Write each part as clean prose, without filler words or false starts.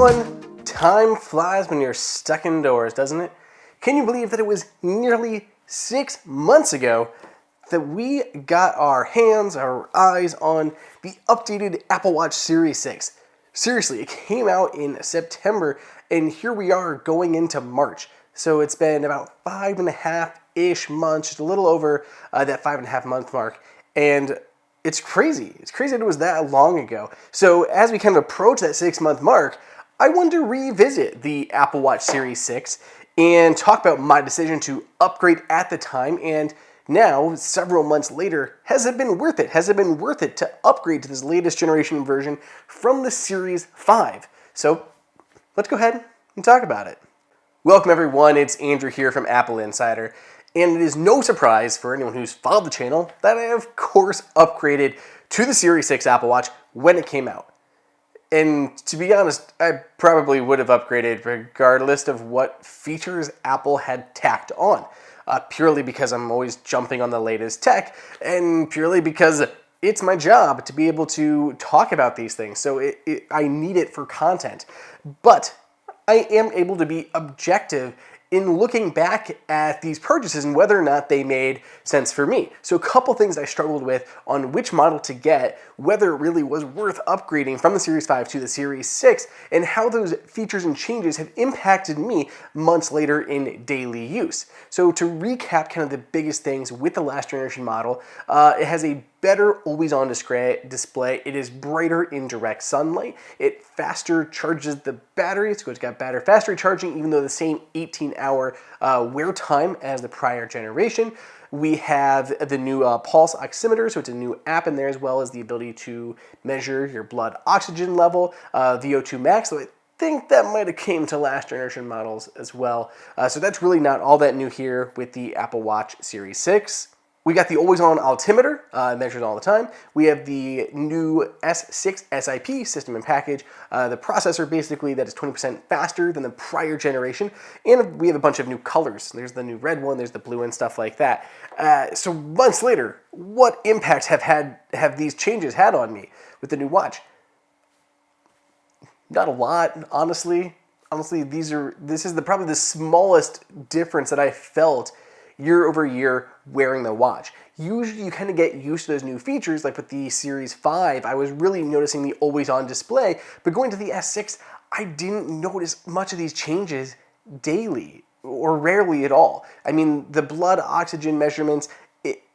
everyone! Time flies when you're stuck indoors, doesn't it? Can you believe that it was nearly 6 months ago that we got our hands, our eyes on the updated Apple Watch Series 6? Seriously, it came out in September, and here we are going into March. So it's been about 5.5-ish months, just a little over that 5.5 month mark. And it's crazy. It's crazy that it was that long ago. So as we kind of approach that 6 month mark, I wanted to revisit the Apple Watch Series 6 and talk about my decision to upgrade at the time, and now, several months later, has it been worth it? Has it been worth it to upgrade to this latest generation version from the Series 5? So let's go ahead and talk about it. Welcome everyone, it's Andrew here from AppleInsider, and it is no surprise for anyone who's followed the channel that I of course upgraded to the Series 6 Apple Watch when it came out. And to be honest, I probably would have upgraded regardless of what features Apple had tacked on. Purely because I'm always jumping on the latest tech, and purely because it's my job to be able to talk about these things. So I need it for content. But I am able to be objective in looking back at these purchases and whether or not they made sense for me. So a couple things I struggled with on which model to get, whether it really was worth upgrading from the Series 5 to the Series 6, and how those features and changes have impacted me months later in daily use. So to recap kind of the biggest things with the last generation model, it has a better always-on display. It is brighter in direct sunlight. It faster charges the battery, so it's got better faster charging, even though the same 18-hour wear time as the prior generation. We have the new pulse oximeter, so it's a new app in there, as well as the ability to measure your blood oxygen level, VO2 max. So I think that might have came to last generation models as well. So that's really not all that new here with the Apple Watch Series 6. We got the always-on altimeter, it measures all the time. We have the new S6 SiP system and package, the processor basically that is 20% faster than the prior generation, and we have a bunch of new colors. There's the new red one, there's the blue and stuff like that. So months later, what impacts have these changes had on me with the new watch? Not a lot, honestly. Honestly, this is probably the smallest difference that I felt year over year wearing the watch. Usually you kind of get used to those new features, like with the Series 5, I was really noticing the always-on display, but going to the S6, I didn't notice much of these changes daily, or rarely at all. I mean, the blood oxygen measurements,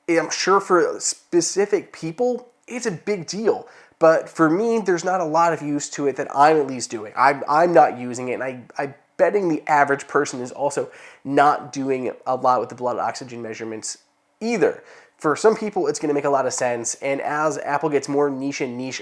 I'm sure for specific people, it's a big deal. But for me, there's not a lot of use to it that I'm at least doing. I'm not using it, and I'm betting the average person is also not doing a lot with the blood oxygen measurements either. For some people, it's going to make a lot of sense, and as Apple gets more niche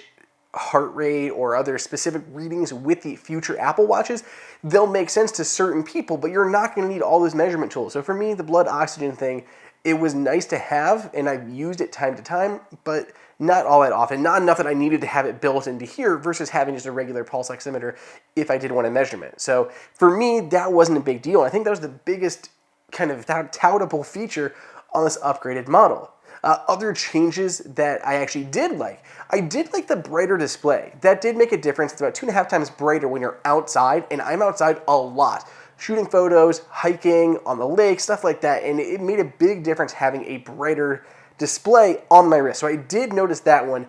heart rate or other specific readings with the future Apple Watches, they'll make sense to certain people, but you're not going to need all those measurement tools. So for me, the blood oxygen thing, it was nice to have, and I've used it time to time, but not all that often. Not enough that I needed to have it built into here versus having just a regular pulse oximeter if I did want to measurement. So for me, that wasn't a big deal. I think that was the biggest kind of toutable feature on this upgraded model. Other changes that I actually did like. I did like the brighter display. That did make a difference. It's about 2.5 times brighter when you're outside, and I'm outside a lot. Shooting photos, hiking, on the lake, stuff like that, and it made a big difference having a brighter display on my wrist. So I did notice that one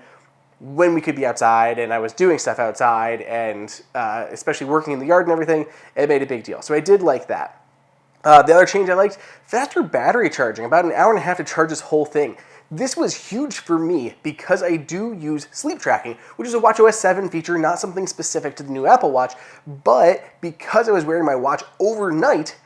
when we could be outside and I was doing stuff outside, and especially working in the yard and everything, it made a big deal. So I did like that. The other change I liked, faster battery charging, about 1.5 hours to charge this whole thing. This was huge for me because I do use sleep tracking, which is a watchOS 7 feature, not something specific to the new Apple Watch, but because I was wearing my watch overnight,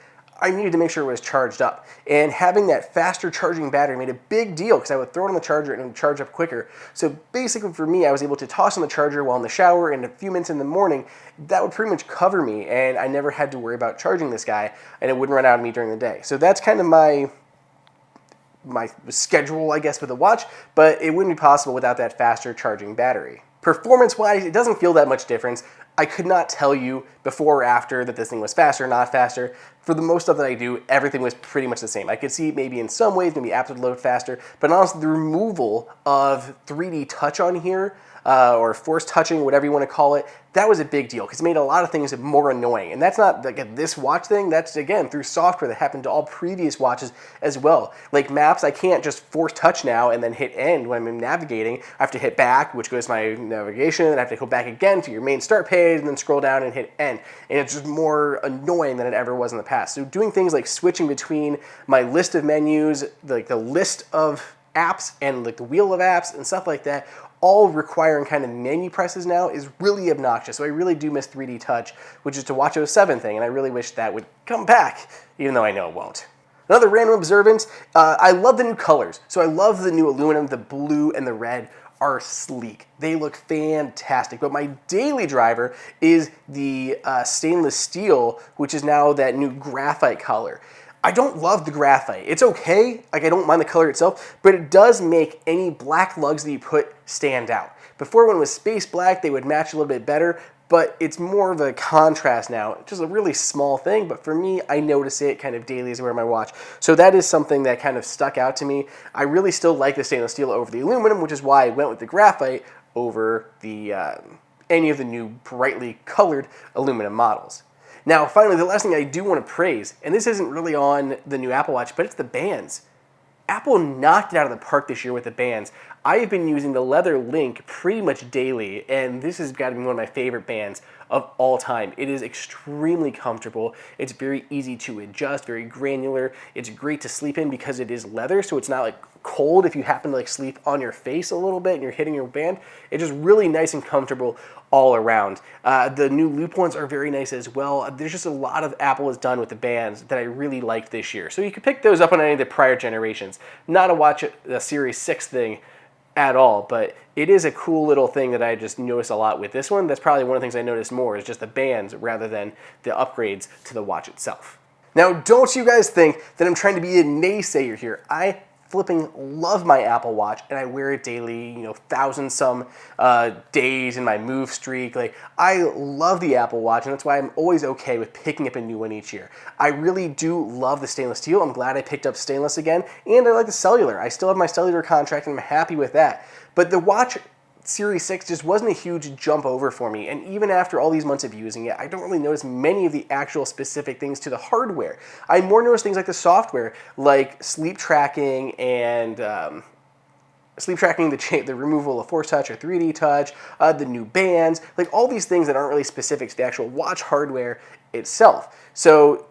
I needed to make sure it was charged up. And having that faster charging battery made a big deal because I would throw it on the charger and it would charge up quicker. So basically for me, I was able to toss on the charger while in the shower, and a few minutes in the morning, that would pretty much cover me, and I never had to worry about charging this guy, and it wouldn't run out of me during the day. So that's kind of my schedule, I guess, with the watch, but it wouldn't be possible without that faster charging battery. Performance-wise, it doesn't feel that much difference. I could not tell you before or after that this thing was faster, not faster. For the most stuff that I do, everything was pretty much the same. I could see maybe in some ways maybe apps would load faster, but honestly the removal of 3D touch on here, or force touching, whatever you want to call it, that was a big deal because it made a lot of things more annoying. And that's not like a this watch thing, that's again through software that happened to all previous watches as well. Like maps, I can't just force touch now and then hit end when I'm navigating. I have to hit back, which goes to my navigation, and I have to go back again to your main start page and then scroll down and hit end. And it's just more annoying than it ever was in the past. So doing things like switching between my list of menus, like the list of apps and like the wheel of apps and stuff like that, all requiring kind of menu presses now is really obnoxious. So I really do miss 3D touch, which is a WatchOS 7 thing, and I really wish that would come back, even though I know it won't. Another random observance, I love the new colors. So I love the new aluminum, the blue and the red are sleek. They look fantastic. But my daily driver is the stainless steel, which is now that new graphite color. I don't love the graphite. It's okay, like I don't mind the color itself, but it does make any black lugs that you put stand out. Before when it was space black, they would match a little bit better, but it's more of a contrast now. It's just a really small thing, but for me, I notice it kind of daily as I wear my watch. So that is something that kind of stuck out to me. I really still like the stainless steel over the aluminum, which is why I went with the graphite over the any of the new brightly colored aluminum models. Now, finally, the last thing I do want to praise, and this isn't really on the new Apple Watch, but it's the bands. Apple knocked it out of the park this year with the bands. I have been using the leather Link pretty much daily, and this has got to be one of my favorite bands of all time. It is extremely comfortable. It's very easy to adjust, very granular. It's great to sleep in because it is leather, so it's not like cold if you happen to like sleep on your face a little bit and you're hitting your band. It's just really nice and comfortable all around. The new loop ones are very nice as well. There's just a lot of Apple has done with the bands that I really liked this year. So you can pick those up on any of the prior generations. Not a watch a Series 6 thing at all, but it is a cool little thing that I just noticed a lot with this one. That's probably one of the things I noticed more is just the bands rather than the upgrades to the watch itself. Now, don't you guys think that I'm trying to be a naysayer here. I flipping love my Apple Watch, and I wear it daily, 1,000-some days in my move streak. Like, I love the Apple Watch, and that's why I'm always okay with picking up a new one each year. I really do love the stainless steel. I'm glad I picked up stainless again, and I like the cellular. I still have my cellular contract, and I'm happy with that. But the watch Series 6 just wasn't a huge jump over for me, and even after all these months of using it, I don't really notice many of the actual specific things to the hardware. I more notice things like the software, like sleep tracking and the removal of force touch or 3D touch, the new bands, like all these things that aren't really specific to the actual watch hardware itself. So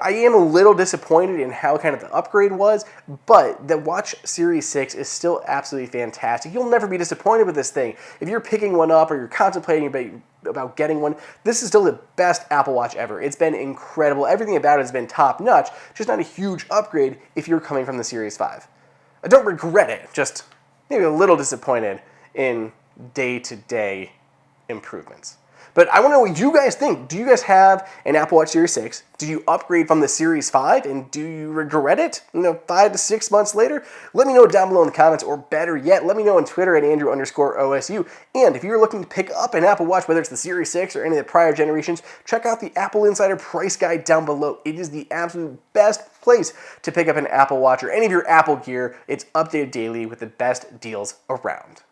I am a little disappointed in how kind of the upgrade was, but the Watch Series 6 is still absolutely fantastic. You'll never be disappointed with this thing. If you're picking one up or you're contemplating about getting one, this is still the best Apple Watch ever. It's been incredible. Everything about it has been top-notch, just not a huge upgrade if you're coming from the Series 5. I don't regret it, just maybe a little disappointed in day-to-day improvements. But I want to know what you guys think. Do you guys have an Apple Watch Series 6? Did you upgrade from the Series 5? And do you regret it? 5 to 6 months later? Let me know down below in the comments, or better yet, let me know on Twitter at Andrew_OSU. And if you're looking to pick up an Apple Watch, whether it's the Series 6 or any of the prior generations, check out the Apple Insider price guide down below. It is the absolute best place to pick up an Apple Watch or any of your Apple gear. It's updated daily with the best deals around.